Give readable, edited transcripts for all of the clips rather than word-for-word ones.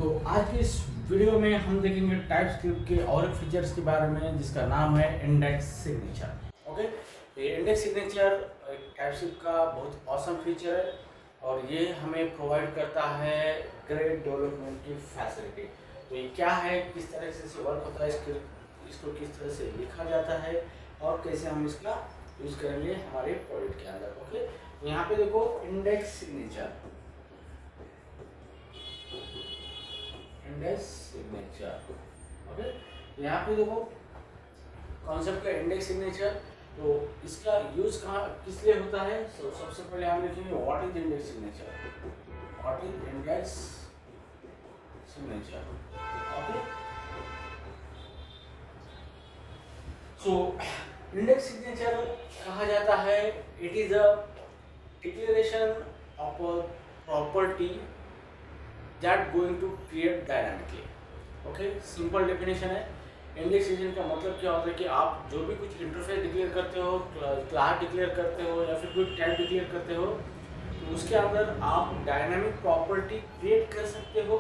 तो आज की इस वीडियो में हम देखेंगे टाइपस्क्रिप्ट के और एक फीचर्स के बारे में जिसका नाम है इंडेक्स सिग्नेचर। ओके, ये इंडेक्स सिग्नेचर टाइपस्क्रिप्ट का बहुत ऑसम फीचर है और ये हमें प्रोवाइड करता है ग्रेट डेवलपमेंट की फैसिलिटी। तो ये क्या है, किस तरह से इसे वर्क होता है, इसको किस तरह से लिखा जाता है और कैसे हम इसका यूज करेंगे हमारे प्रोजेक्ट के अंदर। ओके, तो यहाँ पे देखो index signature, index signature. Okay, यहाँ पे देखो कॉन्सेप्ट का इंडेक्स सिग्नेचर। तो इसका यूज कहाँ किस लिए होता है, सबसे पहले हम लिखेंगे what is index signature, what is index signature. Okay, so index signature कहा जाता है, it is a declaration of a property that going to create dynamically। Okay, simple definition है। इंडेक्स सिग्नेचर का मतलब क्या होता है कि आप जो भी कुछ इंटरफेस डिक्लेयर करते हो, क्लास डिक्लेयर करते हो या फिर कोई टैग डिक्लेयर करते हो, तो उसके अंदर आप डायनामिक प्रॉपर्टी क्रिएट कर सकते हो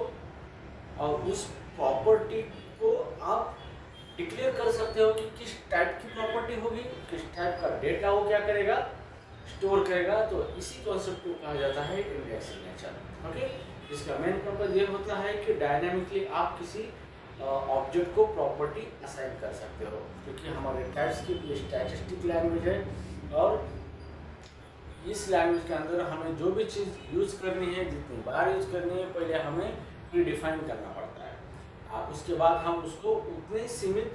और उस प्रॉपर्टी को आप डिक्लेयर कर सकते हो कि किस टाइप की प्रॉपर्टी होगी, किस टाइप का डेटा वो क्या करेगा, स्टोर करेगा। तो इसी कॉन्सेप्ट को कहा जाता है इंडेक्स सिग्नेचर। ओके, इसका मेन पर्पज ये होता है कि डायनामिकली आप किसी ऑब्जेक्ट को प्रॉपर्टी असाइन कर सकते हो, क्योंकि हमारे टाइपस्क्रिप्ट स्टैटिस्टिक लैंग्वेज है और इस लैंग्वेज के अंदर हमें जो भी चीज़ यूज करनी है, जितनी बार यूज करनी है, पहले हमें प्रीडिफाइन करना पड़ता है। उसके बाद हम उसको उतने सीमित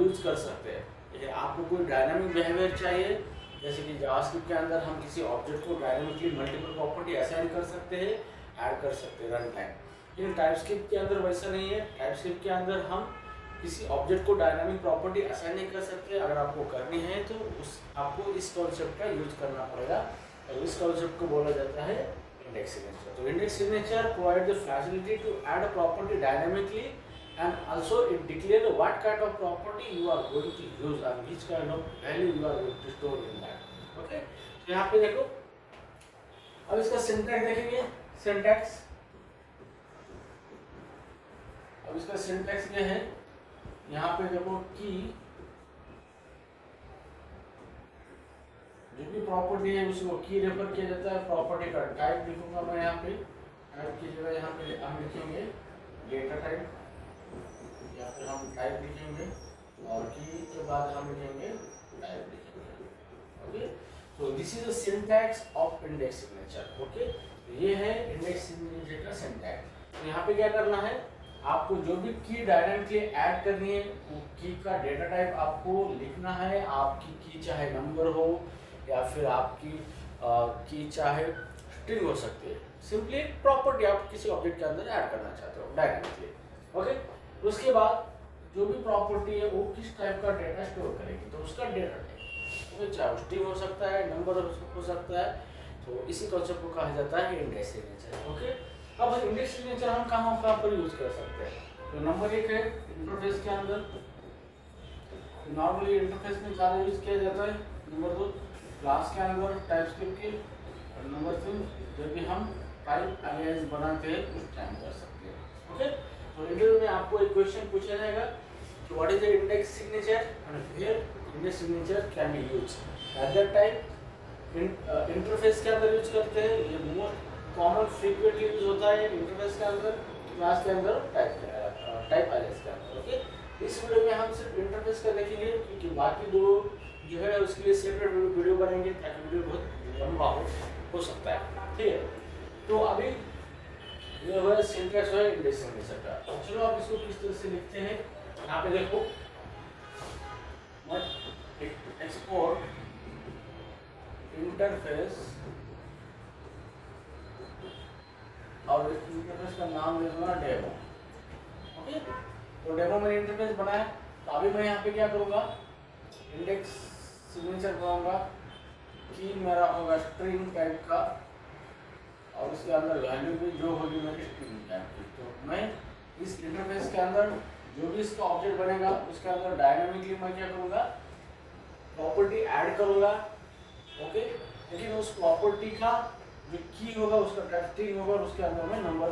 यूज कर सकते हैं। आपको कोई डायनामिक बिहेवियर चाहिए, जैसे कि जावास्क्रिप्ट के अंदर हम किसी ऑब्जेक्ट को डायनामिकली मल्टीपल प्रॉपर्टी असाइन कर सकते हैं, ऐड कर सकते हैं रन टाइम। लेकिन टाइपस्क्रिप्ट के अंदर वैसा नहीं है। टाइपस्क्रिप्ट के अंदर हम किसी ऑब्जेक्ट को डायनामिक प्रॉपर्टी असाइन नहीं कर सकते। अगर आपको करनी है तो आपको इस कॉन्सेप्ट का यूज करना पड़ेगा और इस कॉन्सेप्ट को बोला जाता है इंडेक्स सिग्नेचर। तो index signature provide the facility to add a property dynamically and also it declare what kind of property you are going to use and which kind of value you are going to store in that। okay, तो यहाँ पे देखो, अब इसका syntax देखेंगे। Syntax, अब इसका syntax क्या है, यहाँ पे देखो कि जो भी प्रॉपर्टी है उसको की रेफर किया जाता है। प्रॉपर्टी का टाइप लिखूंगा मैं यहाँ पे, टाइप की जगह यहाँ पे हम लिखेंगे डेटा टाइप या फिर हम टाइप लिखेंगे और की के बाद हम लिखेंगे टाइप लिखेंगे। ओके, तो this is the syntax of index signature. Okay, ये है इंडेक्स सिग्नेचर का सिंटैक्स। तो यहाँ पे क्या करना है, आपको जो भी की डायनामिकली ऐड करनी है, वो की का डेटा टाइप आपको लिखना है। आपकी की चाहे नंबर हो या फिर आपकी की चाहे स्ट्रिंग हो सकती है। सिंपली एक प्रॉपर्टी आप किसी ऑब्जेक्ट के अंदर ऐड करना चाहते हो डायनामिकली। ओके, उसके बाद जो भी प्रॉपर्टी है वो किस टाइप का डेटा स्टोर करेगी, तो उसका डेटा टाइप चाहे स्ट्रिंग हो सकता है, नंबर हो सकता है। तो इसी कॉन्सेप्ट को कहा जाता है इंडेक्स सिग्नेचर। ओके, अब इंडेक्स सिग्नेचर हम कहाँ पर यूज कर सकते हैं, तो नंबर एक है इंटरफेस के अंदर, नॉर्मली इंटरफेस में ज़्यादा यूज किया जाता है। नंबर दो क्लास के अंदर टाइपस्क्रिप्ट की, और नंबर तीन जब भी हम टाइप अलाइज बनाते हैं उस टाइम कर सकते हैं। ओके, तो इंटरव्यू में आपको एक क्वेश्चन पूछा जाएगा कि what is the index signature and where index signature can be use. At that time interface के अंदर यूज करते हैं, ये मोस्ट कॉमन फ्रीक्वेंटली यूज होता है इंटरफेस के अंदर, क्लास के अंदर, टाइप अलाइज के अंदर। ओके, इस वीडियो में हम सिर्फ इंटरफेस का देखेंगे, क्योंकि बाकी दो जो है उसके लिए सेपरेट वीडियो बनेंगे ताकि वीडियो बहुत लंबा हो सकता है। ठीक है, तो अभी ये है सिंटैक्स है इंडेक्स सिग्नेचर का। तो चलो आप इसको किस तरह से लिखते हैं, यहाँ पे देखो एक्सपोर्ट इंटरफेस, और इंटरफेस का नाम दे दूंगा डेमो। ओके, तो डेमो मैंने इंटरफेस बनाया। तो अभी मैं यहाँ पे क्या करूँगा, इंडेक्स सिग्नेचर बनाऊंगा, की मेरा होगा स्ट्रिंग टाइप का और उसके अंदर वैल्यू भी जो होगी मेरी स्ट्रिंग टाइप की। तो मैं इस इंटरफेस के अंदर जो भी इसका ऑब्जेक्ट बनेगा उसके अंदर डायनामिकली मैं क्या करूँगा, प्रॉपर्टी ऐड करूँगा। ओके, लेकिन उस प्रॉपर्टी का जो की होगा उसका टाइप स्ट्रिंग होगा और उसके अंदर मैं नंबर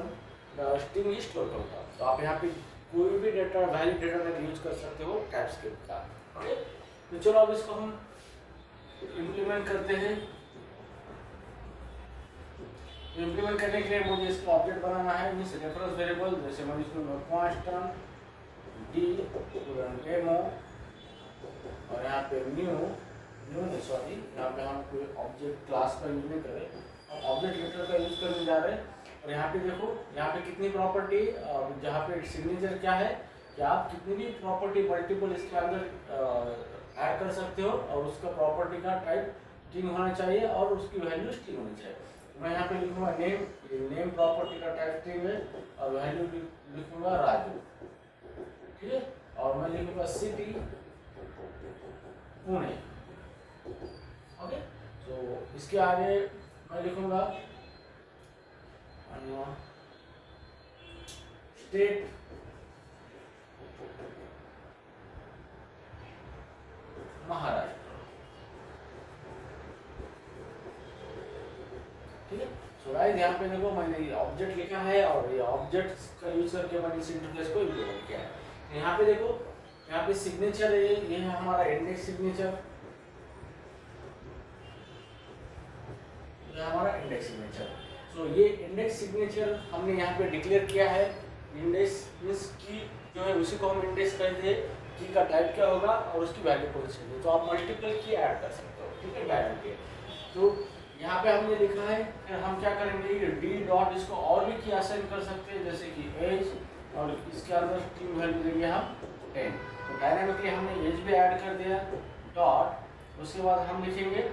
स्ट्रिंग इज टोटल का। तो आप यहाँ पे कोई भी data valid data type use कर सकते हो टाइपस्क्रिप्ट का। ओके, तो चलो अब इसको हम इम्प्लीमेंट करते हैं। इम्प्लीमेंट करने के लिए मुझे इसका ऑब्जेक्ट बनाना है, मीन्स रेफरेंस वेरिएबल, जैसे मैं इसमें कांस्टेंट डी डेमो और यहाँ पे न्यू सॉरी यहाँ पे हम कोई ऑब्जेक्ट क्लास का यूज नहीं करें, हम ऑब्जेक्ट लेटर का यूज करने जा रहे हैं। और यहाँ पे देखो, यहाँ पे कितनी प्रॉपर्टी, जहाँ पे सिग्नेचर क्या है कि आप कितनी भी प्रॉपर्टी मल्टीपल इसके अंदर ऐड कर सकते हो, और उसका प्रॉपर्टी का टाइप स्ट्रिंग होना चाहिए और उसकी वैल्यू स्ट्रिंग होनी चाहिए। मैं यहाँ पे लिखूंगा नेम, नेम प्रॉपर्टी का टाइप स्ट्रिंग है और वैल्यू लिखूंगा राजू, ठीक है। और मैं लिखूंगा सिटी पुणे। ओके, तो इसके आगे मैं लिखूंगा स्टेट महाराष्ट्र, ठीक है। सो गाइस यहाँ पे देखो मैंने ये ऑब्जेक्ट लिखा है और ये ऑब्जेक्ट्स का यूज करके मैंने इस इंटरफेस को इम्प्लीमेंट किया है। यहाँ पे देखो, यहाँ पे सिग्नेचर है, ये है हमारा इंडेक्स सिग्नेचर, ये हमारा इंडेक्स सिग्नेचर। सो ये इंडेक्स सिग्नेचर हमने यहाँ पे डिक्लेयर किया है। इंडेक्स मींस की जो है उसी को हम इंडेक्स कहते हैं, की का टाइप क्या होगा और उसकी वैल्यू कौन सी है। तो आप मल्टीपल की ऐड कर सकते हो, ठीक है, डायरेक्ट के। तो यहाँ पे हमने लिखा है, फिर हम क्या करेंगे, डी डॉट इसको और भी की असाइन कर सकते हैं, जैसे कि एज, और इसके अंदर स्ट्रिंग वैल्यू देंगे हम 10। तो डायनामिकली हमने एज भी ऐड कर दिया, डॉट, उसके बाद हम लिखेंगे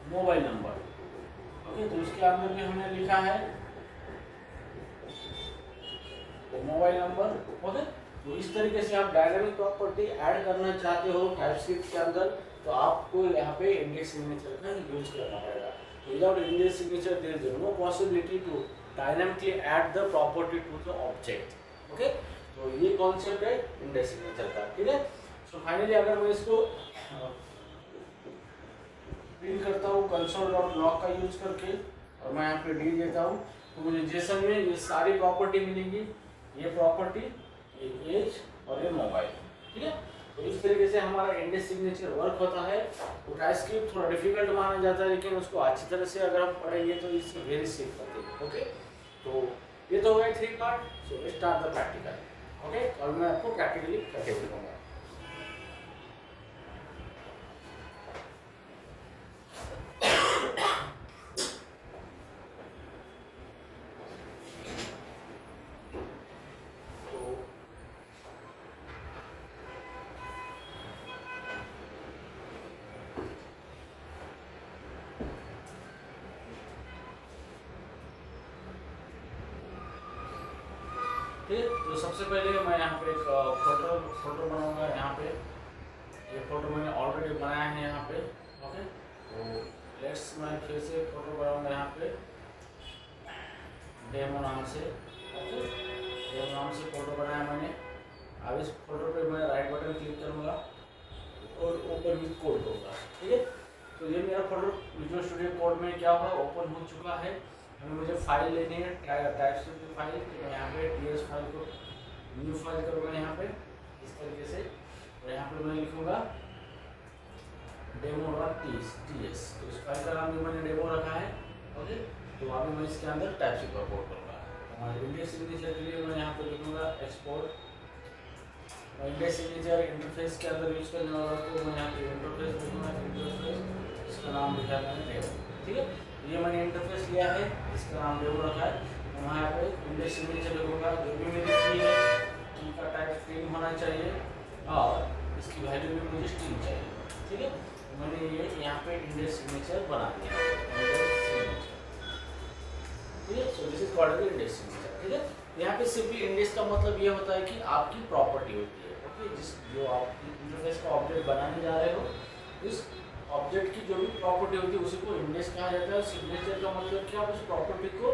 मोबाइल नंबर। ओके, तो उसके अंदर भी हमने लिखा है मोबाइल नंबर। ओके, तो इस तरीके से आप डायनामिक प्रॉपर्टी ऐड करना चाहते हो टाइपस्क्रिप्ट के अंदर, तो आपको यहाँ पे इंडेक्स सिग्नेचर का यूज करना पड़ेगा। Without index signature there is no possibility to dynamically add the property to the object. Okay, तो ये कॉन्सेप्ट है इंडेक्स सिग्नेचर का, ठीक है। सो फाइनली अगर मैं इसको प्रिंट करता हूँ console.log का यूज करके, और मैं यहाँ पे डी देता हूँ, तो मुझे जेसन में ये सारी प्रॉपर्टी मिलेंगी, ये प्रॉपर्टी, ये एज और ये मोबाइल, ठीक है। तो इस तरीके से हमारा इंडेक्स सिग्नेचर वर्क होता है। तो टाइपस्क्रिप्ट थोड़ा डिफिकल्ट माना जाता है, लेकिन उसको अच्छी तरह से अगर हम पढ़ेंगे तो इससे वेरी सीख पाते हैं। ओके, तो ये तो हो गए 3 part. So start the practical. Okay, और मैं आपको प्रैक्टिकली करके दिखाऊंगा। ठीक, तो सबसे पहले मैं यहाँ पे एक फोटो बनाऊंगा। यहाँ पे ये फोटो मैंने ऑलरेडी बनाया है यहाँ पे। ओके, तो लेट्स मैं फिर से फोटो बनाऊंगा यहाँ पे डेमो नाम से। ओके, डेमो नाम से फोटो बनाया मैंने। अब इस फोटो पे मैं राइट बटन क्लिक करूँगा और ओपन विथ कोड होगा, ठीक है। तो ये मेरा फोटो विजुअल स्टूडियो कोड में क्या हुआ, ओपन हो चुका है। अभी मुझे फाइल लेनी है, टाइपस्क्रिप्ट की फाइल, तो यहाँ पे टीएस फाइल को न्यू फाइल करूँगा यहाँ पे इस तरीके से, और यहाँ पे मैं लिखूँगा demo.ts। तो इस फाइल का नाम भी मैंने डेमो रखा है। ओके, तो अभी मैं इसके अंदर टाइपस्क्रिप्ट का कोड करूँगा। हमारे इंडेक्स सिग्नेचर के लिए मैं यहाँ पे लिखूँगा एक्सपोर्ट। इंडेक्स सिग्नेचर इंटरफेस के अंदर यूज करने वाला, तो मैं यहाँ पे इंटरफेस लिखूँगा, इंटरफेस, इसका नाम लिखा है मैंने डेमो, ठीक है। ये मैंने इंटरफेस लिया है, इसका नाम डेमो रखा है। मैं यहाँ पे इंडेक्स सिग्नेचर लिखूँगा, जो भी मेरी की है, की का टाइप स्ट्रिंग होना चाहिए और इसकी वैल्यू भी मुझे स्ट्रिंग चाहिए, ठीक है। मैंने ये यहाँ पे इंडेक्स सिग्नेचर बना दिया, ठीक है। So this is called index signature, ठीक है। यहाँ पे सिंपली इंडेक्स का मतलब ये होता है कि आपकी प्रॉपर्टी होती है। ओके, जिस जो आप इंटरफेस का ऑब्जेक्ट बनाने जा रहे हो, इस ऑब्जेक्ट की जो भी प्रॉपर्टी होती है उसी को इंडेक्स कहा जाता है। सिग्नेचर का मतलब क्या, आप उस प्रॉपर्टी को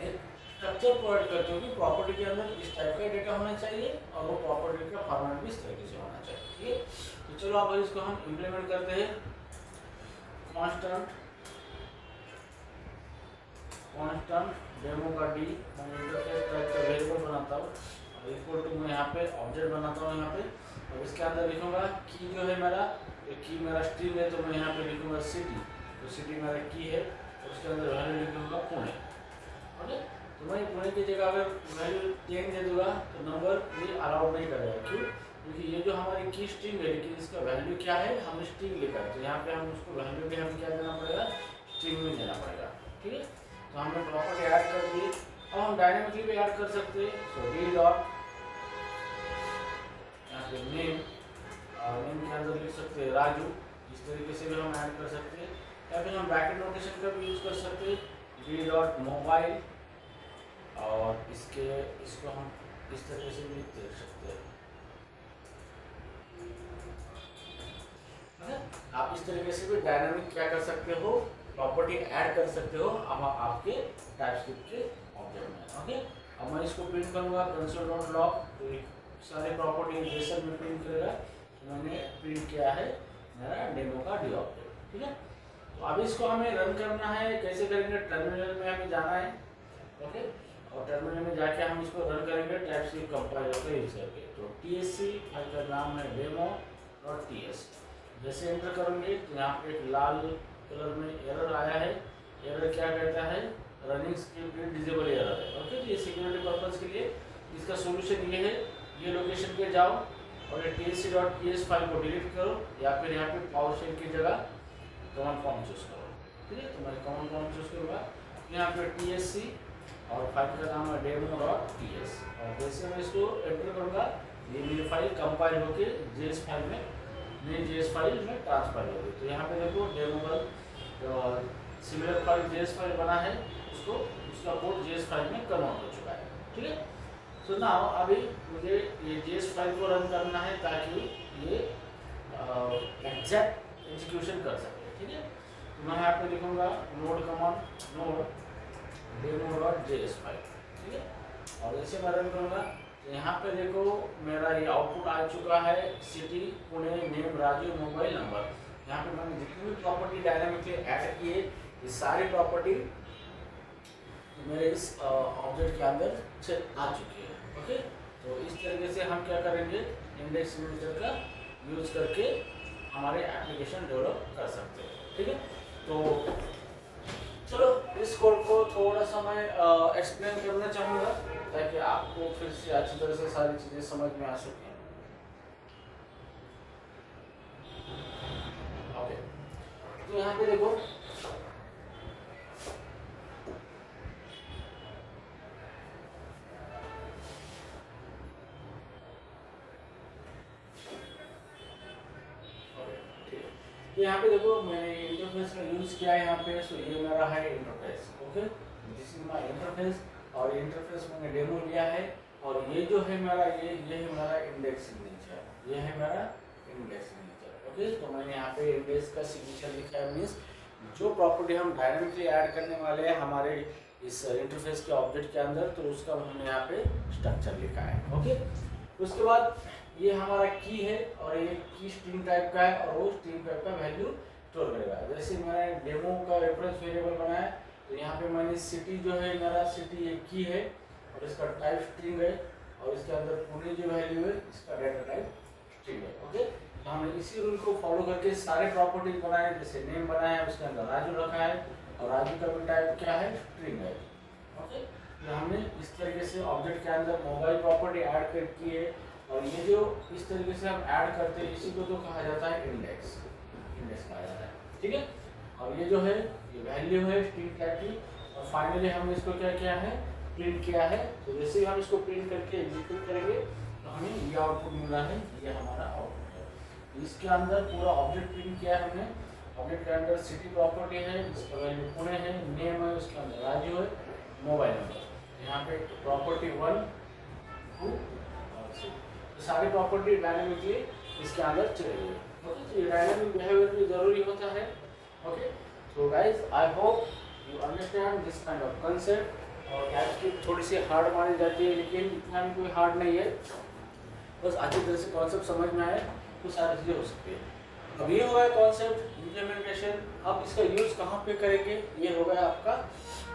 एक स्ट्रक्चर प्रोवाइड करते हो कि प्रॉपर्टी के अंदर इस टाइप का डेटा होना चाहिए और वो प्रॉपर्टी का फॉर्मेट भी इस तरीके से होना चाहिए, ठीक है। तो चलो अब इसको हम इम्प्लीमेंट करते हैं। कांस्टेंट कॉन्स्टेंट डेमो का डी, मैं इंटरफेस टाइप का वेरिएबल बनाता हूँ और इक्वल टू मैं यहाँ पे ऑब्जेक्ट बनाता हूँ यहाँ पे, और इसके अंदर लिखूंगा की जो है मेरा, की मेरा स्ट्रिंग है तो मैं यहाँ पे लिखूंगा सिटी, तो सिटी मेरा की है, उसके अंदर वैल्यू लिखूंगा पुणे। ओके, तो मैं पुणे की जगह अगर वैल्यू 10 दे दूंगा तो नंबर ये अलाउड नहीं करेगा। क्यों? क्योंकि ये जो हमारी की स्ट्रिंग है, लेकिन इसका वैल्यू क्या है, हम स्ट्रिंग लिखा है, तो यहाँ पे हम उसको वैल्यू भी हमें क्या देना पड़ेगा, स्ट्रिंग में देना पड़ेगा। ठीक है, तो हमने प्रॉपर्टी ऐड कर दी। अब हम डायनेमिकली भी ऐड कर सकते हैं, सो डी डॉट यहाँ पे नेम, नेम के अंदर लिख सकते हैं राजू, इस तरीके से भी हम ऐड कर सकते हैं, या फिर हम ब्रैकेट नोटेशन का भी यूज कर सकते हैं, डी डॉट मोबाइल, और इसको हम इस तरीके से भी देख सकते हैं। आप इस तरीके से भी डायनामिक क्या कर सकते हो, प्रॉपर्टी ऐड कर सकते हो अब आपके टाइपस्क्रिप्ट के ऑब्जेक्ट में। ओके, अब मैं इसको प्रिंट करूंगा console.log, तो सारे प्रॉपर्टी जेसन में प्रिंट करेगा, तो मैंने प्रिंट किया है मेरा डेमो का डी ऑब्जेक्ट। ठीक है, तो अब इसको हमें रन करना है, कैसे करेंगे, टर्मिनल में हमें जाना है। ओके, और टर्मिनल में जाके हम इसको रन करेंगे टाइपस्क्रिप्ट कंपाइलर का यूज करके। तो tsc फाइल का नाम है demo.ts, जैसे एंटर करेंगे तो यहाँ पे एक लाल कलर में एरर आया है। एरर क्या कहता है, रनिंग स्क्रिप्ट डिसेबल एरर है। ओके, तो ये सिक्योरिटी पर्पज के लिए इसका सोल्यूशन ये है, ये लोकेशन पे जाओ और ये tsc.ts फाइल को डिलीट करो, या फिर यहाँ पे PowerShell की जगह कमांड प्रॉम्प्ट चूज करो। ठीक है, तो मैं कमांड प्रॉम्प्ट चूज करूँगा, यहाँ पे tsc और फाइल का नाम है demo.ts, और जैसे मैं इसको एंटर करूँगा ये मेरी फाइल कंपाइल होकर JS फाइल में, नई JS फाइल में ट्रांसफर होगी। तो यहाँ पे देखो डेमो का सिमिलर फाइल JS फाइल बना है, उसको उसका कोड JS फाइल में कन्वर्ट हो चुका है। ठीक है, तो नाउ अभी मुझे ये JS फाइल को रन करना है ताकि ये एग्जैक्ट एग्जीक्यूशन कर सके। ठीक है, तो मैं यहाँ पे लिखूँगा node command, node demo.js file. ठीक है, और जैसे मैं रन करूँगा तो यहाँ पे देखो मेरा ये आउटपुट आ चुका है, city Pune, name Raju, mobile number. यहाँ पे मैंने जितनी भी प्रॉपर्टी डायनामिकली ऐड की है, ये सारी प्रॉपर्टी मेरे इस ऑब्जेक्ट के अंदर से आ चुकी है। ओके, तो इस तरीके से हम क्या करेंगे, इंडेक्स इमेजर का यूज करके हमारे एप्लीकेशन डेवलप कर सकते हैं। ठीक है, तो चलो इस कोड को थोड़ा सा मैं एक्सप्लेन करना चाहूँगा ताकि आपको फिर से अच्छी तरह से सारी चीज़ें समझ में आ सकें। ओके, तो यहाँ पे देखो यहाँ पे देखो मैंने इंटरफेस का यूज किया है यहाँ पे, सो ये मेरा है interface. Okay, this is my interface, और इंटरफेस मैंने डेमो लिया है, और ये जो है मेरा ये है मेरा इंडेक्स सिग्नेचर, ये है मेरा इंडेक्स सिग्नेचर। ओके, तो मैंने यहाँ पे इंडेक्स का सिग्नेचर लिखा है, मीन्स जो प्रॉपर्टी हम डायनामिकली ऐड करने वाले हैं हमारे इस इंटरफेस के ऑब्जेक्ट के अंदर, तो उसका हमने यहाँ पे स्ट्रक्चर लिखा है। ओके, उसके बाद ये हमारा की है, और ये की स्ट्रिंग टाइप का है, और वो स्ट्रिंग टाइप का वैल्यू स्टोर करेगा। जैसे मैंने डेमो का रेफरेंस वेरिएबल बनाया, तो यहाँ पे मैंने सिटी जो है मेरा सिटी एक की है, और इसका टाइप स्ट्रिंग है, और इसके अंदर पुणे जो वैल्यू है इसका डेटा टाइप स्ट्रिंग है। ओके, तो हमने इसी रूल को फॉलो करके सारे प्रॉपर्टीज बनाए, जैसे नेम बनाया उसके अंदर राजू रखा है, और राजू का भी टाइप क्या है, स्ट्रिंग है। ओके, तो हमने इस तरीके से ऑब्जेक्ट के अंदर मोबाइल प्रॉपर्टी ऐड कर की है, और ये जो इस तरीके से हम ऐड करते हैं इसी को तो कहा जाता है इंडेक्स, इंडेक्स कहा जाता है। ठीक है, और ये जो है ये वैल्यू है स्ट्रिंग टाइप की, और फाइनली हमने इसको क्या किया है, प्रिंट किया है। तो जैसे ही हम इसको प्रिंट करके एग्जीक्यूट करेंगे तो हमें ये आउटपुट मिल रहा है, ये हमारा आउटपुट है। इसके अंदर पूरा ऑब्जेक्ट प्रिंट किया है हमने, ऑब्जेक्ट के अंदर सिटी प्रॉपर्टी है, इसका वैल्यू पुणे है, नेम है उसके अंदर राजू है, मोबाइल नंबर, यहाँ पे प्रॉपर्टी 1 2 और 3, सारी प्रॉपर्टी डायनामिकली इसके अंदर चलेगी। ओके, तो ये डायनामिक बिहेवियर भी जरूरी होता है। Okay, so guys I hope you understand this kind of concept. और टाइपस्क्रिप्ट थोड़ी सी हार्ड मानी जाती है, लेकिन इतना भी कोई हार्ड नहीं है, बस अच्छी तरह से कॉन्सेप्ट समझ में आए तो सारी चीज़ें हो सकती है। अब ये हो गया कॉन्सेप्ट इम्प्लीमेंटेशन। अब इसका यूज़ कहाँ पे करेंगे, ये हो गया आपका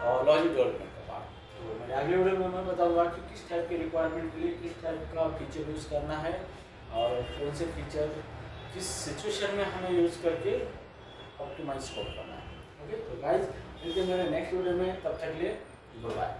लॉजिक डेवलपमेंट का पार्ट। तो मेरे अगले वीडियो में मैं बताऊंगा कि किस टाइप के रिक्वायरमेंट के लिए किस टाइप का फीचर यूज़ करना है और कौन से फीचर किस सिचुएशन में हमें यूज़ करके ऑप्टिमाइज कोड करना है। ओके, तो गाइज मिलते हैं मेरे नेक्स्ट वीडियो में, तब तक के लिए बाय।